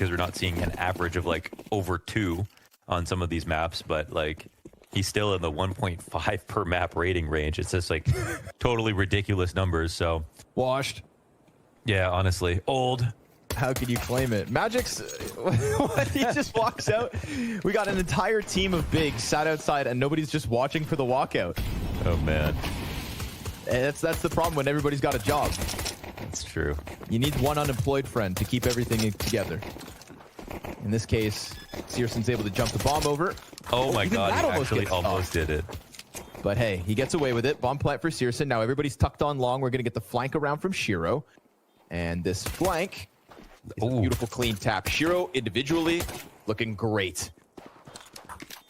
because we're not seeing an average of like over 2 on some of these maps, but like he's still in the 1.5 per map rating range. It's just like totally ridiculous numbers. So washed. Yeah, honestly, old. How could you claim it? Magic's, he just walks out. We got an entire team of bigs sat outside and nobody's just watching for the walkout. Oh man. That's the problem when everybody's got a job. That's true. You need one unemployed friend to keep everything together. In this case, Searson's able to jump the bomb over. Oh my god, he actually almost did it. But hey, he gets away with it. Bomb plant for Searson. Now everybody's tucked on long. We're going to get the flank around from Shiro. And this flank is a beautiful clean tap. Shiro individually looking great.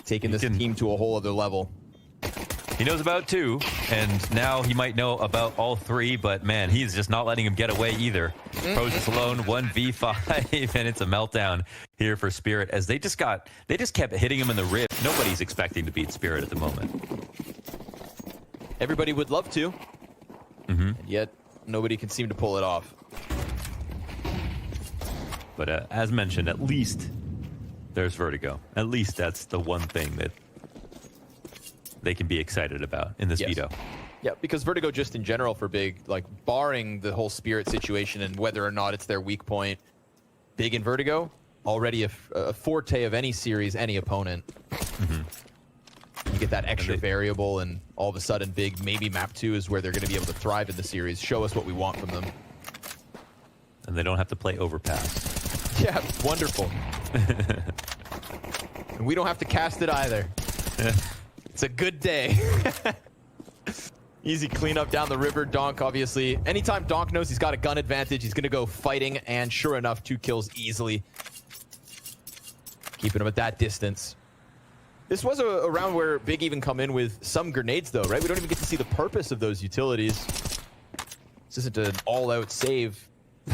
Taking this team to a whole other level. He knows about 2, and now he might know about all 3, but man, he's just not letting him get away either. Prozis alone, 1v5, and it's a meltdown here for Spirit as they just kept hitting him in the rib. Nobody's expecting to beat Spirit at the moment. Everybody would love to, and yet nobody can seem to pull it off. But as mentioned, at least there's Vertigo. At least that's the one thing that they can be excited about in this veto. Yeah, because Vertigo just in general for Big, like barring the whole Spirit situation and whether or not it's their weak point, Big and Vertigo, already a forte of any series, any opponent. You get that extra variable and all of a sudden Big, maybe map 2 is where they're going to be able to thrive in the series. Show us what we want from them. And they don't have to play overpass. Yeah, wonderful. And we don't have to cast it either. It's a good day. Easy cleanup down the river. Donk, obviously. Anytime Donk knows he's got a gun advantage, he's going to go fighting. And sure enough, 2 kills easily. Keeping him at that distance. This was a round where Big even come in with some grenades, though, right? We don't even get to see the purpose of those utilities. This isn't an all-out save.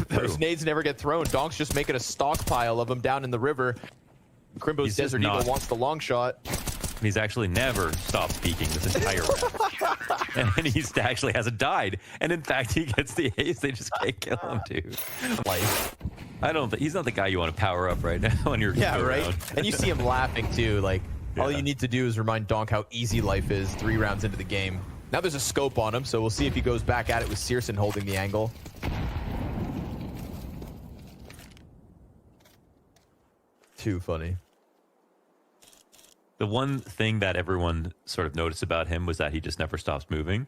Those nades never get thrown. Donk's just making a stockpile of them down in the river. Crimbo's Desert Eagle wants the long shot. He's actually never stopped peeking this entire round. And he actually hasn't died. And in fact, he gets the ace. They just can't kill him, dude. Life. I don't think he's not the guy you want to power up right now on your right. And you see him laughing too. Like all you need to do is remind Donk how easy life is 3 rounds into the game. Now there's a scope on him, so we'll see if he goes back at it with Searson holding the angle. Too funny. The one thing that everyone sort of noticed about him was that he just never stops moving.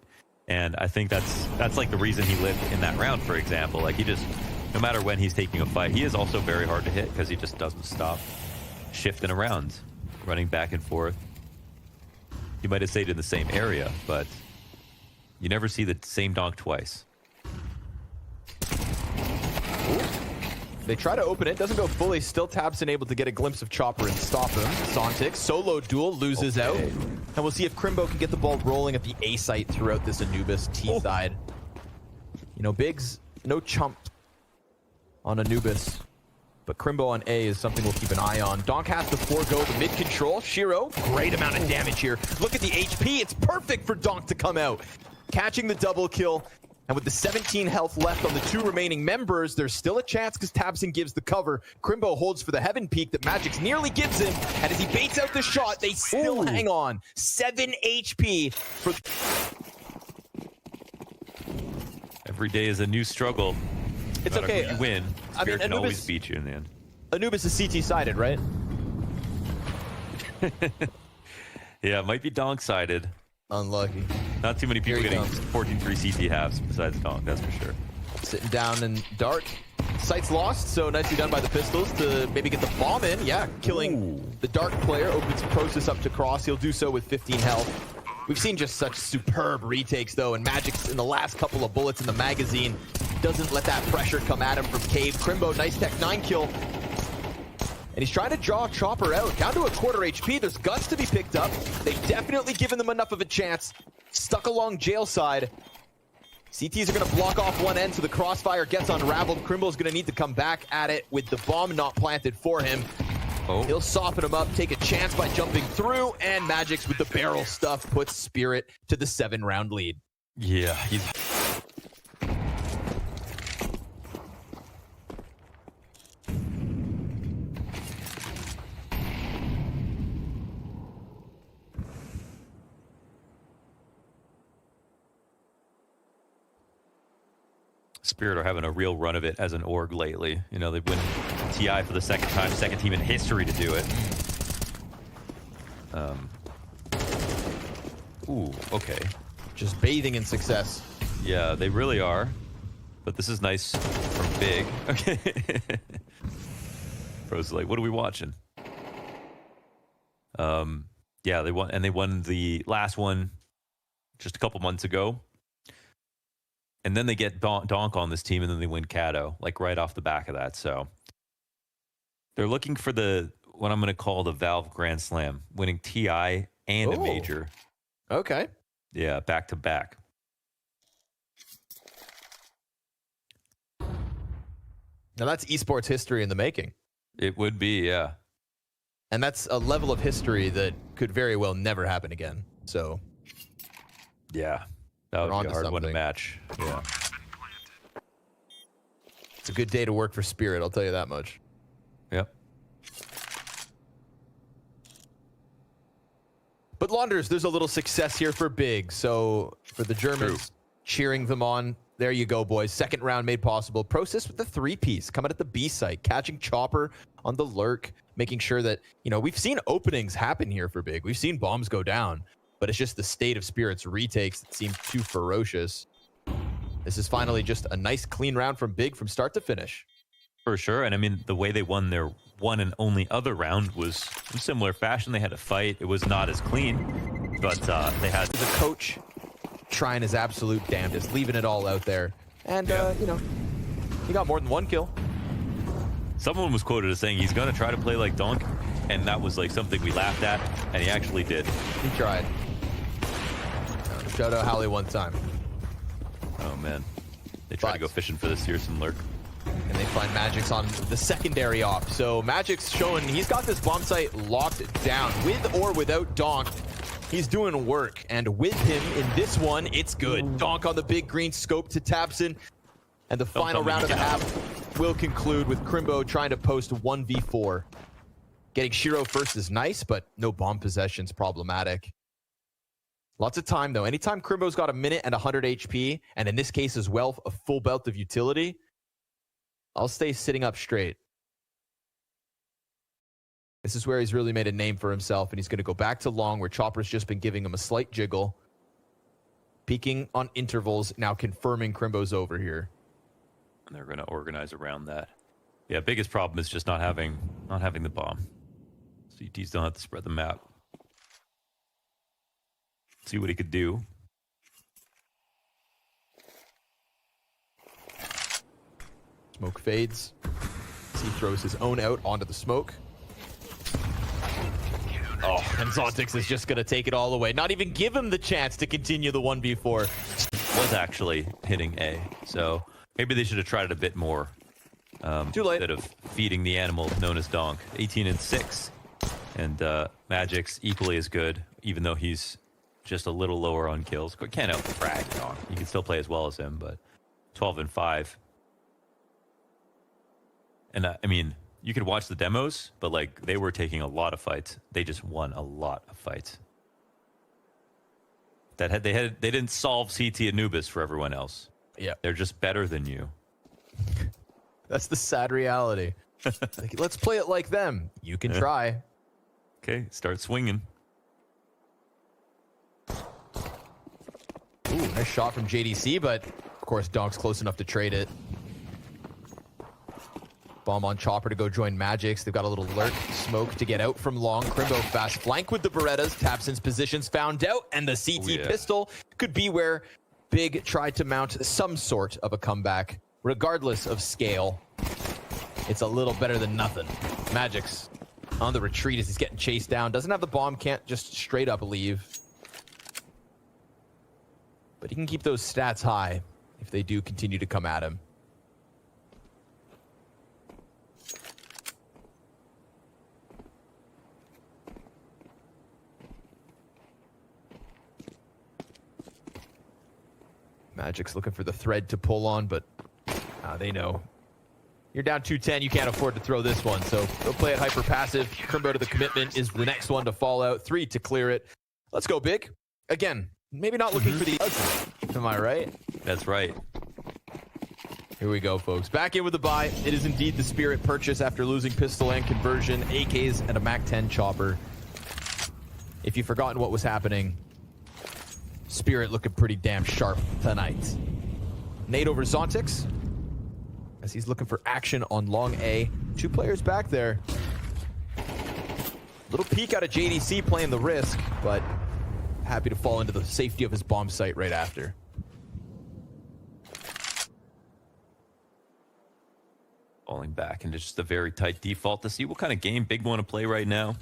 And I think that's like the reason he lived in that round, for example. Like he just, no matter when he's taking a fight, he is also very hard to hit because he just doesn't stop shifting around, running back and forth. You might have stayed in the same area, but you never see the same Donk twice. They try to open it, doesn't go fully. Still Tabson able to get a glimpse of Chopper and stop him. Sontic, solo duel, loses out. And we'll see if Crimbo can get the ball rolling at the A site throughout this Anubis T side. You know, Biggs, no chump on Anubis. But Crimbo on A is something we'll keep an eye on. Donk has to forego the mid control. Shiro, great amount of damage here. Look at the HP. It's perfect for Donk to come out. Catching the double kill. And with the 17 health left on the 2 remaining members, there's still a chance because Tabson gives the cover. Crimbo holds for the Heaven Peak that Magix nearly gives him. And as he baits out the shot, they still hang on. 7 HP. For Every day is a new struggle. It's okay. You win. I mean, can always beat you in the end. Anubis is CT-sided, right? Yeah, it might be Donk-sided. Unlucky. Not too many people getting 14-3 CT halves besides Donk, that's for sure. Sitting down in dark. Sight's lost, so nicely done by the Pistols to maybe get the bomb in. Yeah, killing the dark player. Opens Process up to cross. He'll do so with 15 health. We've seen just such superb retakes, though, and Magix in the last couple of bullets in the magazine doesn't let that pressure come at him from Cave. Crimbo, nice tech 9 kill. And he's trying to draw Chopper out. Down to a quarter HP. There's guns to be picked up. They've definitely given them enough of a chance. Stuck along jail side. CTs are going to block off one end, so the crossfire gets unraveled. Crimbo's going to need to come back at it with the bomb not planted for him. He'll soften him up, take a chance by jumping through, and Magix with the barrel stuff puts Spirit to the 7-round lead. Yeah, he's... Spirit are having a real run of it as an org lately. You know, they win TI for the second time, second team in history to do it. Ooh, okay. Just bathing in success. Yeah, they really are. But this is nice from Big. Okay. Pro's like, what are we watching? Yeah, they won the last one just a couple months ago. And then they get Donk on this team, and then they win Kato, like right off the back of that. So they're looking for what I'm going to call the Valve Grand Slam, winning TI and a major. Okay. Yeah, back to back. Now that's esports history in the making. It would be, yeah. And that's a level of history that could very well never happen again. So, yeah, that would be a hard one to match. Yeah. It's a good day to work for Spirit, I'll tell you that much. Yep. But Launders, there's a little success here for Big. So for the Germans, cheering them on. There you go, boys. Second round made possible. Process with the 3-piece coming at the B site, catching Chopper on the lurk, making sure that, you know, we've seen openings happen here for Big. We've seen bombs go down, but it's just the state of Spirit's retakes that seem too ferocious. This is finally just a nice clean round from Big from start to finish. For sure. And I mean, the way they won their one and only other round was in similar fashion. They had a fight. It was not as clean, but they had the coach trying his absolute damnedest, leaving it all out there. And, you know, he got more than one kill. Someone was quoted as saying he's going to try to play like Donk, and that was like something we laughed at, and he actually did. He tried. Shout out Howley one time. Oh, man. They tried to go fishing for this Searson lurk. And they find Magix on the secondary op. So Magix showing he's got this bomb site locked down. With or without Donk, he's doing work. And with him in this one, it's good. Donk on the big green scope to Tabson. And the final round of the half will conclude with Crimbo trying to post 1v4. Getting Shiro first is nice, but no bomb possession's problematic. Lots of time, though. Anytime Crimbo's got a minute and 100 HP, and in this case as well, a full belt of utility, I'll stay sitting up straight. This is where he's really made a name for himself, and he's going to go back to long, where Chopper's just been giving him a slight jiggle. Peeking on intervals, now confirming Crimbo's over here. And they're going to organize around that. Yeah, biggest problem is just not having the bomb. CTs don't have to spread the map. See what he could do. Smoke fades. He throws his own out onto the smoke. Oh, and Zontix is just going to take it all away. Not even give him the chance to continue the 1v4. Was actually hitting A, so maybe they should have tried it a bit more. Too late. Instead of feeding the animal known as Donk. 18 and 6. And Magix equally as good, even though he's just a little lower on kills. Can't out frag Donk. You can still play as well as him, but 12 and 5. And I mean, you could watch the demos, but like they were taking a lot of fights. They just won a lot of fights. They didn't solve CT Anubis for everyone else. Yeah, they're just better than you. That's the sad reality. Like, let's play it like them. You can try. Okay, start swinging. Ooh, nice shot from JDC, but of course Donk's close enough to trade it. Bomb on Chopper to go join Magix. They've got a little lurk smoke to get out from long. Crimbo fast flank with the Berettas. Tabson's positions found out, and the CT pistol could be where Big tried to mount some sort of a comeback. Regardless of scale, it's a little better than nothing. Magix on the retreat as he's getting chased down. Doesn't have the bomb, can't just straight up leave. But he can keep those stats high if they do continue to come at him. Magic's looking for the thread to pull on, but they know. You're down 210, you can't afford to throw this one, so they'll play it hyper passive. Crimbo to the commitment is the next one to fall out. 3 to clear it. Let's go Big. Again, maybe not looking for the outside. Am I right? That's right. Here we go, folks. Back in with the buy. It is indeed the Spirit purchase after losing pistol and conversion, AKs, and a MAC-10 chopper. If you've forgotten what was happening, Spirit looking pretty damn sharp tonight. Nade over Zontix, as he's looking for action on long A. 2 players back there. Little peek out of JDC playing the risk, but happy to fall into the safety of his bomb site right after. Falling back into just a very tight default to see what kind of game Big want to play right now.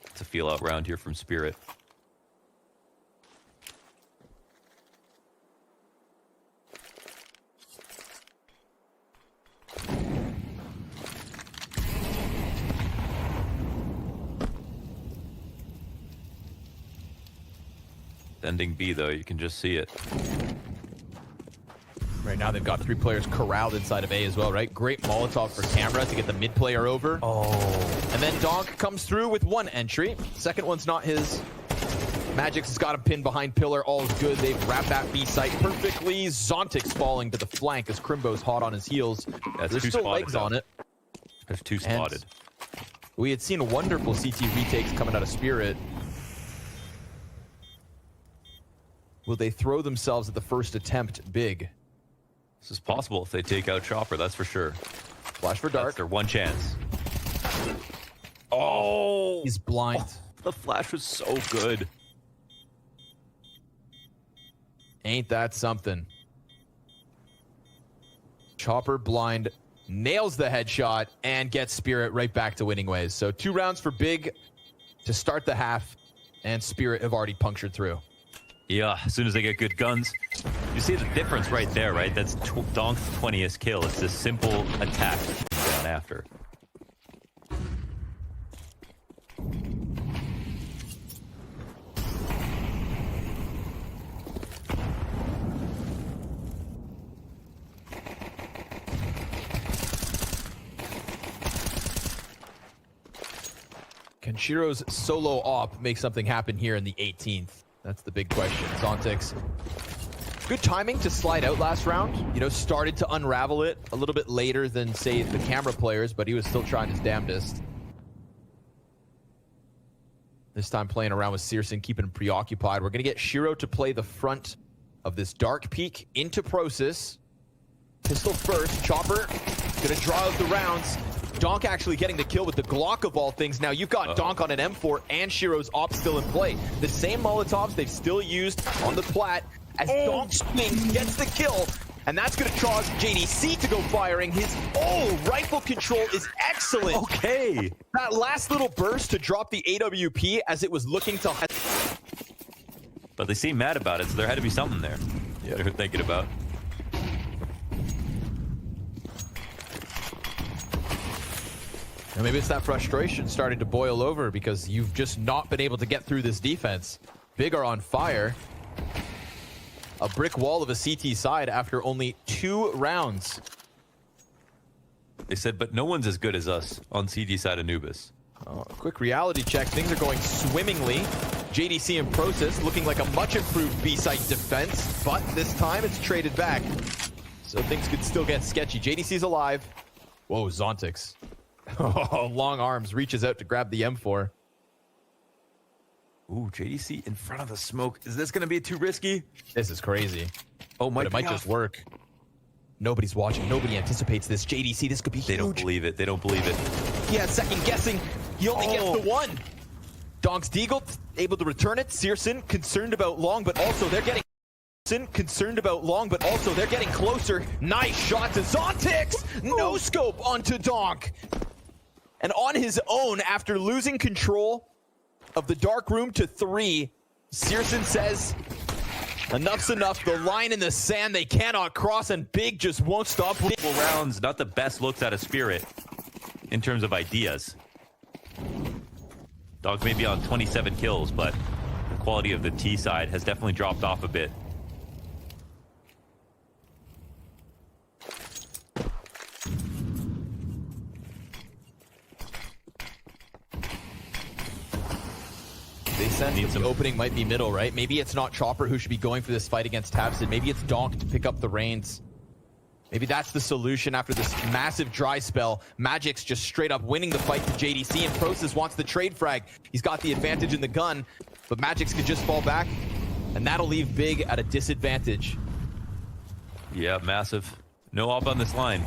It's a feel out round here from Spirit. Ending B though, you can just see it. Right now they've got 3 players corralled inside of A as well, right? Great Molotov for camera to get the mid player over. Oh. And then Donk comes through with 1 entry. Second one's not his. Magix has got him pinned behind pillar. All is good. They've wrapped that B site perfectly. Zontix falling to the flank as Crimbo's hot on his heels. Yeah, there's still legs on it. There's 2 spotted. And we had seen wonderful CT retakes coming out of Spirit. Will they throw themselves at the first attempt big? This is possible if they take out Chopper, that's for sure. Flash for Dark. That's their one chance. Oh! He's blind. Oh, the flash was so good. Ain't that something? Chopper blind, nails the headshot, and gets Spirit right back to winning ways. So 2 rounds for Big to start the half, and Spirit have already punctured through. Yeah, as soon as they get good guns. You see the difference right there, right? That's Donk's 20th kill. It's this simple attack down after. Can Shiro's solo op make something happen here in the 18th? That's the big question. Zontix, good timing to slide out last round. You know, started to unravel it a little bit later than, say, the camera players, but he was still trying his damnedest. This time playing around with Searson, keeping him preoccupied. We're going to get Shiro to play the front of this dark peek into Prosis. Pistol first. Chopper going to draw out the rounds. Donk actually getting the kill with the Glock of all things. Now you've got Donk on an M4 and Shiro's op still in play. The same Molotovs they've still used on the plat as Donk swings, gets the kill. And that's going to cause JDC to go firing. His rifle control is excellent. Okay. That last little burst to drop the AWP as it was looking to... But they seem mad about it, so there had to be something there. Yep. They're thinking about. And maybe it's that frustration starting to boil over because you've just not been able to get through this defense. Big are on fire. A brick wall of a CT side after only 2 rounds. They said, but no one's as good as us on CT side Anubis. Oh, a quick reality check. Things are going swimmingly. JDC and Prosis looking like a much improved B-site defense, but this time it's traded back. So things could still get sketchy. JDC's alive. Whoa, Zontix. Oh, long arms, reaches out to grab the M4. Ooh, JDC in front of the smoke. Is this going to be too risky? This is crazy. Oh, but it might just work. Nobody's watching. Nobody anticipates this. JDC, this could be huge. They don't believe it. They don't believe it. He had second guessing. He only gets the 1. Donk's Deagle able to return it. Searson concerned about long, but also they're getting... concerned about long, but also they're getting closer. Nice shot to Zontix. No scope onto Donk. And on his own, after losing control of the dark room to 3, Searson says, enough's enough. The line in the sand they cannot cross, and Big just won't stop. Rounds, not the best looks out of Spirit in terms of ideas. Dogs may be on 27 kills, but the quality of the T side has definitely dropped off a bit. They sense the opening might be middle, right? Maybe it's not Chopper who should be going for this fight against Tabsid. Maybe it's Donk to pick up the reins. Maybe that's the solution after this massive dry spell. Magic's just straight up winning the fight to JDC, and Prosus wants the trade frag. He's got the advantage in the gun, but Magic's could just fall back, and that'll leave Big at a disadvantage. Yeah, massive. No op on this line.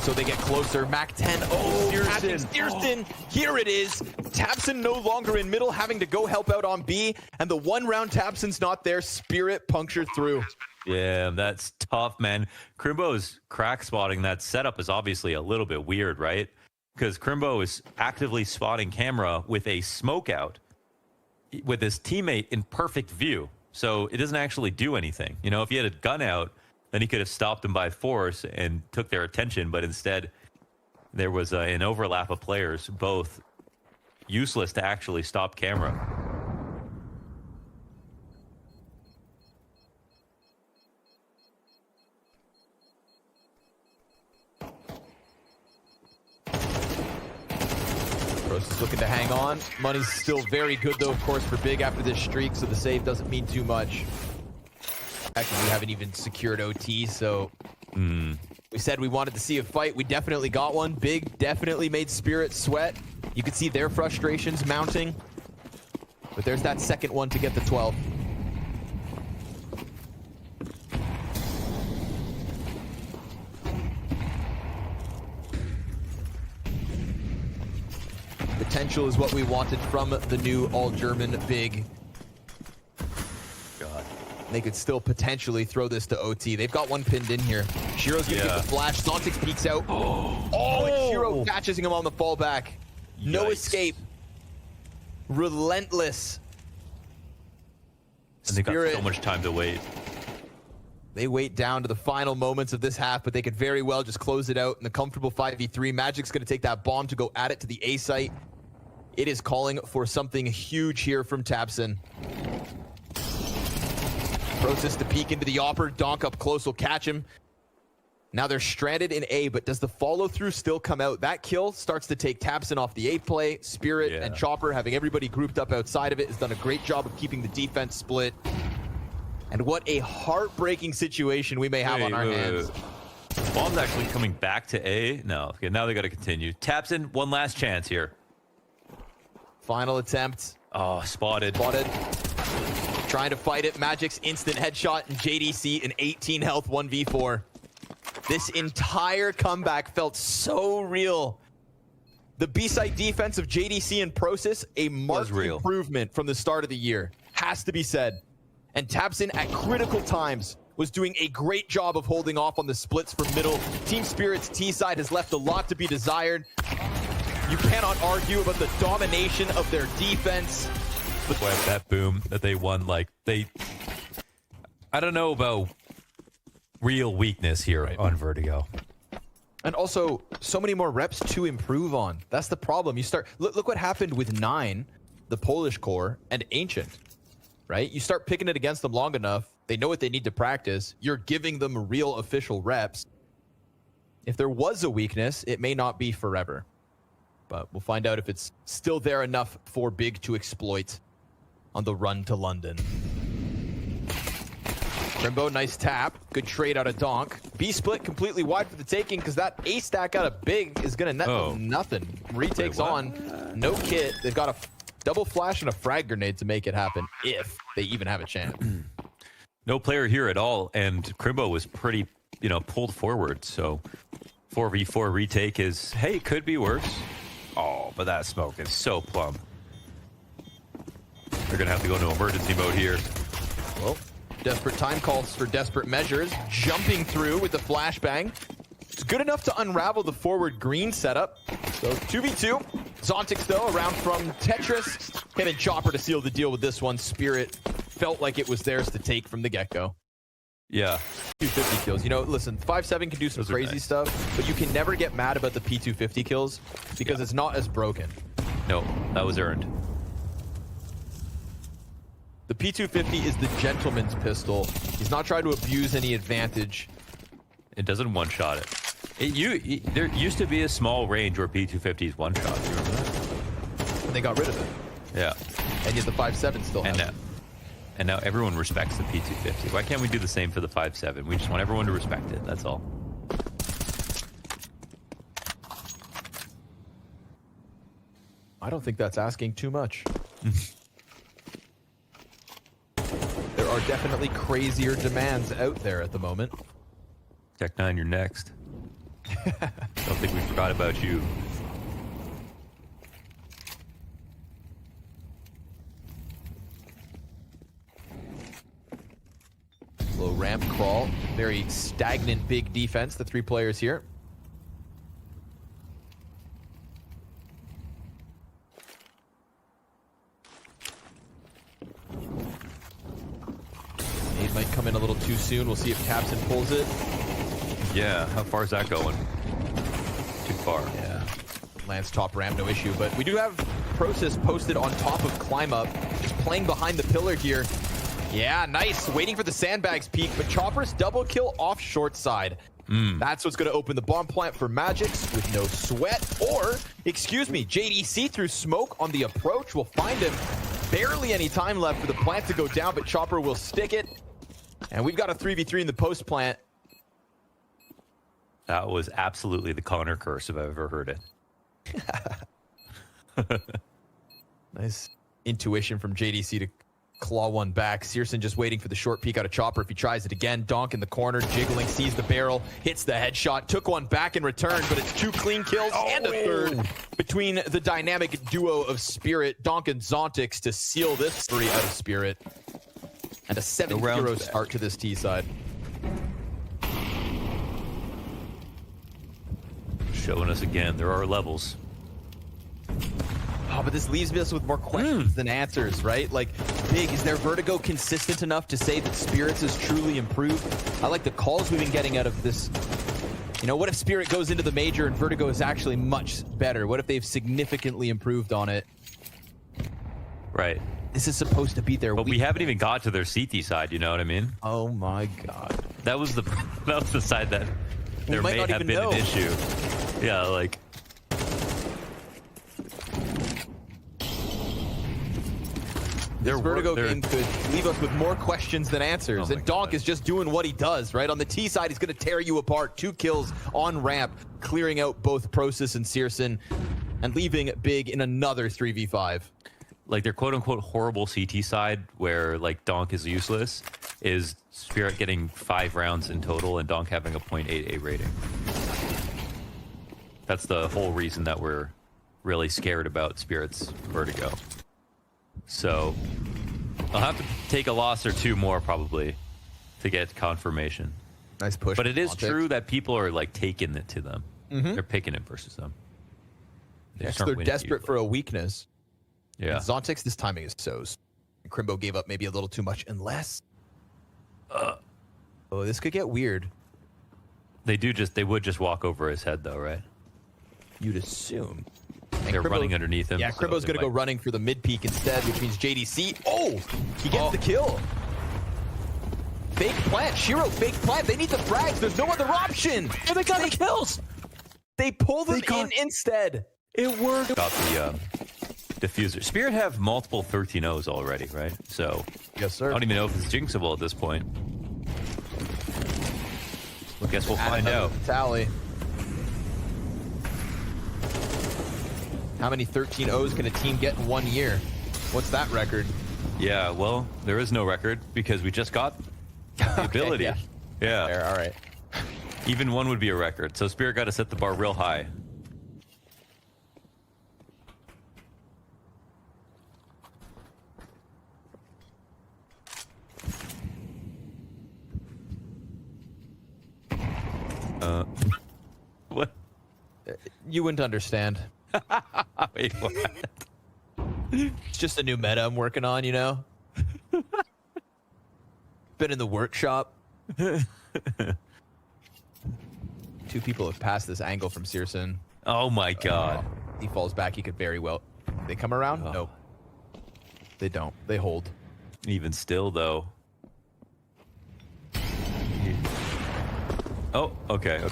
So they get closer. Mac 10. Oh, Steerston. Here it is. tabseN no longer in middle, having to go help out on B. And the one round tabseN's not there. Spirit punctured through. Yeah, that's tough, man. Crimbo's crack spotting that setup is obviously a little bit weird, right? Because Crimbo is actively spotting camera with a smoke out with his teammate in perfect view. So it doesn't actually do anything. You know, if he had a gun out, then he could have stopped them by force and took their attention. But instead, there was an overlap of players, both useless to actually stop camera. Is looking to hang on. Money's still very good, though, of course, for Big after this streak, so the save doesn't mean too much. Actually, we haven't even secured OT, so we said we wanted to see a fight. We definitely got one. Big definitely made Spirit sweat. You could see their frustrations mounting. But there's that second one to get the 12. Potential is what we wanted from the new all-German Big. God. They could still potentially throw this to OT. They've got one pinned in here. Shiro's gonna get the flash. Zontix peeks out. And Shiro catches him on the fallback. No escape. Relentless. And they got so much time to wait. They wait down to the final moments of this half, but they could very well just close it out in the comfortable 5v3. Magic's going to take that bomb to go at it to the A site. It is calling for something huge here from tabseN. Prosus to peek into the Opper. Donk up close will catch him. Now they're stranded in A, but does the follow-through still come out? That kill starts to take tabseN off the A play. Spirit and Chopper, having everybody grouped up outside of it, has done a great job of keeping the defense split. And what a heartbreaking situation we may have on our hands. Bomb's actually coming back to A. No, okay, now they got to continue. tabseN, one last chance here. Final attempt. Oh, spotted. Trying to fight it. Magic's instant headshot and JDC in 18 health 1v4. This entire comeback felt so real. The B-side defense of JDC and Prosus, a marked improvement from the start of the year. Has to be said. And tabseN at critical times was doing a great job of holding off on the splits from middle. Team Spirit's T side has left a lot to be desired. You cannot argue about the domination of their defense. But that boom that they won, like I don't know about real weakness here on Vertigo. And also, so many more reps to improve on. That's the problem. You start look what happened with 9, the Polish core, and Ancient. Right? You start picking it against them long enough, they know what they need to practice. You're giving them real official reps. If there was a weakness, it may not be forever. But we'll find out if it's still there enough for Big to exploit on the run to London. Crimbo, nice tap. Good trade out of Donk. B split completely wide for the taking because that A stack out of Big is going to net them nothing. Retakes on. No kit. They've got a double flash and a frag grenade to make it happen, if they even have a chance. No player here at all, and Crimbo was pretty, pulled forward. So 4v4 retake is, hey, could be worse. Oh, but that smoke is so plumb. They're gonna have to go into emergency mode here. Well, desperate time calls for desperate measures. Jumping through with the flashbang. It's good enough to unravel the forward green setup. So 2v2. Zontix, though, around from Tetris. Him and Chopper to seal the deal with this one. Spirit felt like it was theirs to take from the get-go. Yeah. 250 kills. Listen, 5-7 can do some crazy stuff, but you can never get mad about the P250 kills because it's not as broken. No, that was earned. The P250 is the gentleman's pistol. He's not trying to abuse any advantage. It doesn't one-shot it. There used to be a small range where P250s one-shot. You remember that? And they got rid of it. Yeah. And yet the 5-7 still has it. And now everyone respects the P250. Why can't we do the same for the 5.7? We just want everyone to respect it. That's all. I don't think that's asking too much. There are definitely crazier demands out there at the moment. Tech 9, you're next. Don't think we forgot about you. Low ramp crawl. Very stagnant big defense, the 3 players here. Nade might come in a little too soon. We'll see if Capson pulls it. Yeah, how far is that going? Too far. Yeah. Lands top ramp, no issue. But we do have Process posted on top of Climb Up, just playing behind the pillar here. Yeah, nice. Waiting for the sandbags peak, but Chopper's double kill off short side. That's what's going to open the bomb plant for Magix with no sweat. Or, excuse me, JDC through smoke on the approach will find him. Barely any time left for the plant to go down, but Chopper will stick it. And we've got a 3v3 in the post plant. That was absolutely the Connor curse if I've ever heard it. Nice intuition from JDC to claw one back. Searson just waiting for the short peek out of Chopper. If he tries it again, Donk in the corner, jiggling, sees the barrel, hits the headshot, took one back in return, but it's 2 clean kills and a third between the dynamic duo of Spirit, Donk and Zontix to seal this 3 out of Spirit. And a 7-0 start to this T side. Showing us again, there are levels. Oh, but this leaves us with more questions than answers, right? Like, Big, is their Vertigo consistent enough to say that Spirits has truly improved? I like the calls we've been getting out of this. You know, what if Spirit goes into the major and Vertigo is actually much better? What if they've significantly improved on it? Right. This is supposed to be their But we haven't even got to their CT side, you know what I mean? Oh my god. That was the side that there may have been an issue. Yeah, like... This Vertigo game could leave us with more questions than answers. And Donk is just doing what he does, right? On the T side, he's going to tear you apart. 2 kills on ramp, clearing out both Process and Searson, and leaving Big in another 3v5. Like their quote-unquote horrible CT side, where like Donk is useless, is Spirit getting 5 rounds in total and Donk having a 0.88 rating. That's the whole reason that we're really scared about Spirit's Vertigo. So I'll have to take a loss or 2 more probably to get confirmation. Nice push. But it is true that people are like taking it to them. They're picking it versus them. They're desperate for a weakness. Yeah. And Zontix, this timing is so's. And Crimbo gave up maybe a little too much, unless... oh, this could get weird. They would just walk over his head though, right? You'd assume. They're running underneath him. Yeah, Crimbo's going to go running for the mid peak instead, which means JDC. Oh, he gets the kill. Fake plant. Shiro, fake plant. They need the frags. There's no other option. Oh, they got the kills. They pull them in instead. It worked. Got the diffuser. Spirit have multiple 13-0s already, right? So yes, sir. I don't even know if it's jinxable at this point. Well, guess we'll find out. Tally. How many 13-0s can a team get in 1 year? What's that record? Yeah, well, there is no record because we just got the ability. Yeah. Fair, all right. Even 1 would be a record. So Spirit got to set the bar real high. What? You wouldn't understand. Wait, what? It's just a new meta I'm working on, you know? Been in the workshop. 2 people have passed this angle from Searson. Oh my god. He falls back. He could very well. They come around? Oh. No. They don't. They hold. Even still, though. Oh, okay.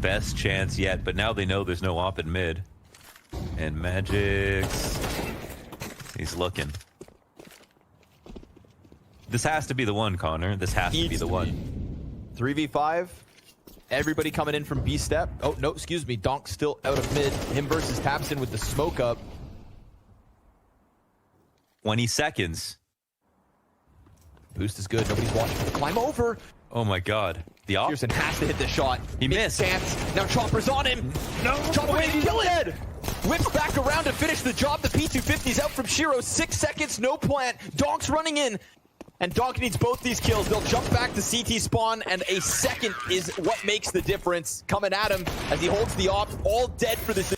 Best chance yet, but now they know there's no op in mid. And Magix, he's looking. This has to be the one, Connor. This has to be the one. 3v5. Everybody coming in from B step. Oh, no, excuse me. Donk still out of mid. Him versus Tabson with the smoke up. 20 seconds. Boost is good. Nobody's watching for the climb over. Oh my God. The op. Pearson has to hit the shot. He missed. Stance. Now Chopper's on him. No. Chopper didn't kill it. Whips back around to finish the job. The P250's out from Shiro. 6 seconds, no plant. Donk's running in. And Donk needs both these kills. They'll jump back to CT spawn, and a second is what makes the difference. Coming at him as he holds the op. All dead for this.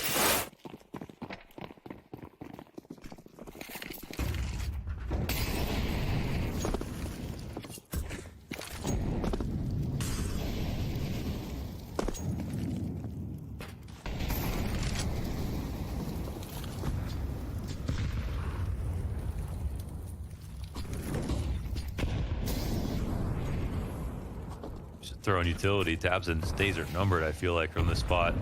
Throwing utility. Tabson's days are numbered, I feel like, from this spot.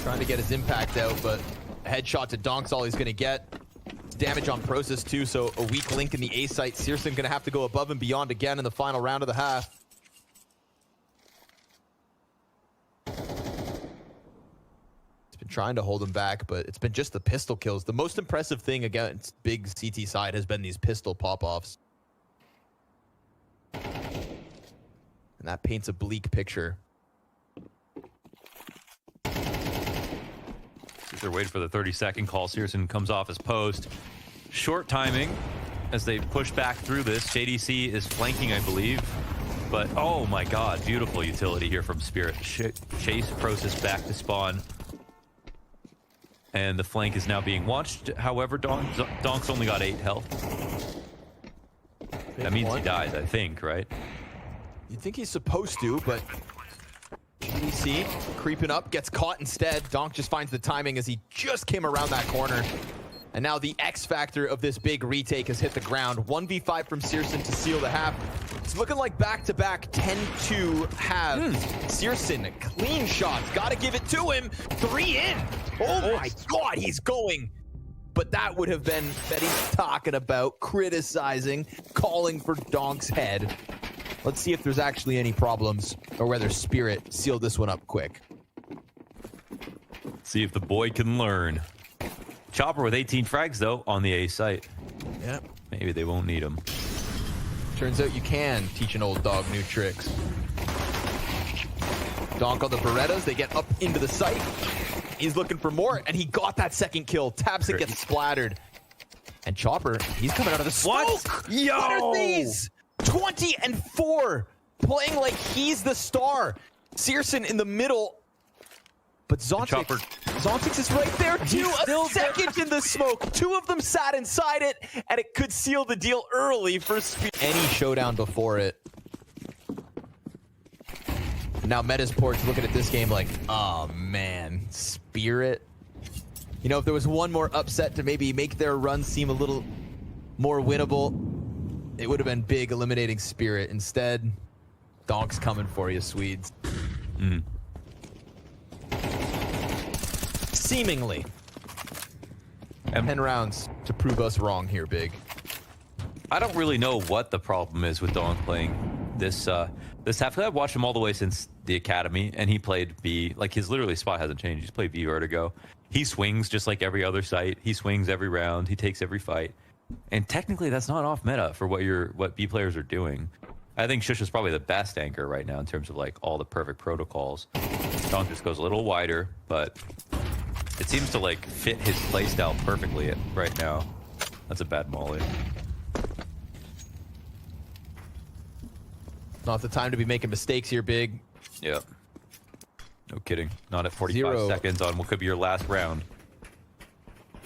Trying to get his impact out, but a headshot to Donk's all he's going to get. Damage on Process too, so a weak link in the A site. Searson going to have to go above and beyond again in the final round of the half. Trying to hold him back, but it's been just the pistol kills. The most impressive thing against big CT side has been these pistol pop-offs. And that paints a bleak picture. They're waiting for the 30-second call. Searson comes off his post. Short timing as they push back through this. JDC is flanking, I believe. But, oh my God, beautiful utility here from Spirit. Chase Process back to spawn. And the flank is now being watched. However, Donk's only got 8 health. That means he dies, I think, right? You'd think he's supposed to, but GDC creeping up, gets caught instead. Donk just finds the timing as he just came around that corner. And now the X factor of this big retake has hit the ground. 1v5 from Searson to seal the half. It's looking like back-to-back 10-2 halves. Searson, clean shots. Got to give it to him. 3 in. Oh my God, he's going. But that would have been that he's talking about, criticizing, calling for Donk's head. Let's see if there's actually any problems or whether Spirit sealed this one up quick. See if the boy can learn. Chopper with 18 frags, though, on the A site. Yep. Maybe they won't need him. Turns out you can teach an old dog new tricks. Donk on the Berettas. They get up into the site. He's looking for more, and he got that second kill. Tabson gets splattered. And Chopper, he's coming out of the smoke. What? Yo! What are these? 20-4. Playing like he's the star. Searson in the middle. But Zontix is right there too. A second in the smoke. 2 of them sat inside it, and it could seal the deal early for any showdown before it. Now Metasport's looking at this game like, oh man, Spirit. You know, if there was one more upset to maybe make their run seem a little more winnable, it would have been big eliminating Spirit. Instead, Donk's coming for you, Swedes. Seemingly. 10 rounds to prove us wrong here, Big. I don't really know what the problem is with Donk playing this half. I've watched him all the way since the academy, and he played B. Like, his literally spot hasn't changed. He's played B Vertigo. He swings just like every other site. He swings every round. He takes every fight. And technically, that's not off meta for what B players are doing. I think Shush is probably the best anchor right now in terms of like all the perfect protocols. Donk just goes a little wider, but it seems to like fit his playstyle perfectly right now. That's a bad molly. Not the time to be making mistakes here, Big. Yeah. No kidding. Not at 45 seconds on what could be your last round.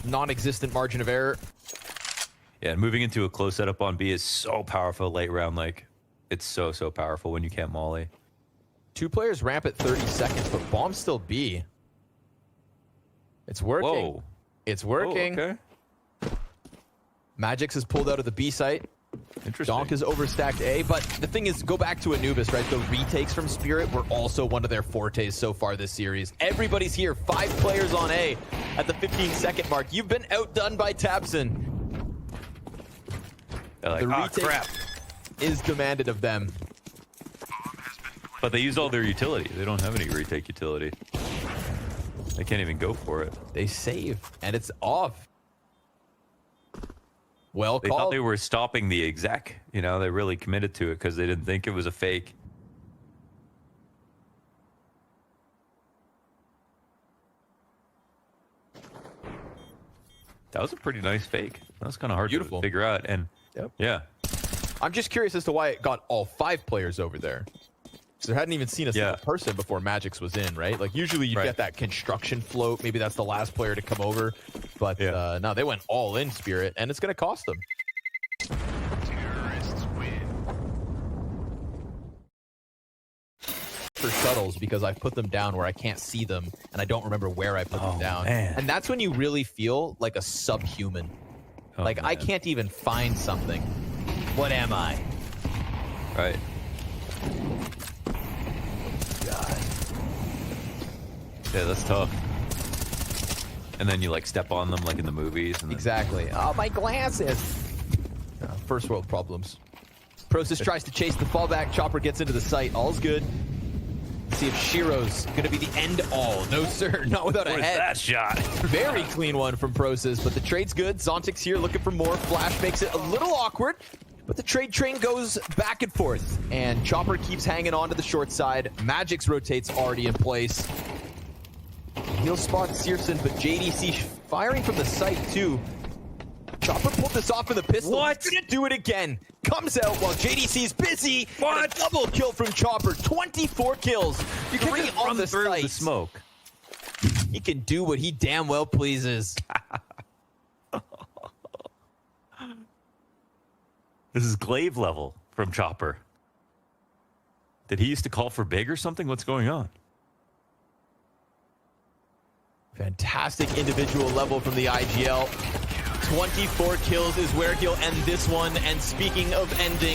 Non-existent margin of error. Yeah, and moving into a close setup on B is so powerful late round. Like, it's so powerful when you can't molly. 2 players ramp at 30 seconds, but bomb's still B. It's working. Whoa. It's working. Oh, okay. Magix is pulled out of the B site. Interesting. Donk is overstacked A, but the thing is, go back to Anubis, right? The retakes from Spirit were also one of their fortes so far this series. Everybody's here. 5 players on A at the 15-second mark. You've been outdone by Tabson. They're like, The oh, retake crap. is demanded of them. But they used all their utility. They don't have any retake utility. They can't even go for it. They save, and it's off. Well They called. thought they were stopping the exec. You know, they really committed to it because they didn't think it was a fake. That was a pretty nice fake. That was kind of hard Beautiful. to figure out. And Yep. yeah, I'm just curious as to why it got all 5 players over there. So there hadn't even seen a single Yeah. person before Magix was in, right? Like usually you Right. get that construction float. Maybe that's the last player to come over. But Yeah. no, they went all in Spirit, and it's going to cost them. For shuttles, because I've put them down where I can't see them, and I don't remember where I put them down. man. And that's when you really feel like a subhuman. Oh, like I man. can't even find something. What am I? Right. God. Yeah, that's tough. And then you like step on them like in the movies. And then, Exactly. Oh, my glasses. First world problems. Prosis tries to chase the fallback. Chopper gets into the site. All's good. Let's see if Shiro's going to be the end all. No, sir. Not without a What is head. that shot? Very clean one from Prosis, but the trade's good. Zontic's here looking for more. Flash makes it a little awkward, but the trade train goes back and forth, and Chopper keeps hanging on to the short side. Magix rotates already in place. He'll spot Searson, but JDC firing from the site too. Chopper pulled this off with a pistol. What? He's gonna do it again. Comes out while JDC's busy. What? And a double kill from Chopper. 24 kills. You can 3 just on run the through site. the smoke. He can do what he damn well pleases. This is Glaive level from Chopper. Did he used to call for big or something? What's going on? Fantastic individual level from the IGL. 24 kills is where he'll end this one. And speaking of ending,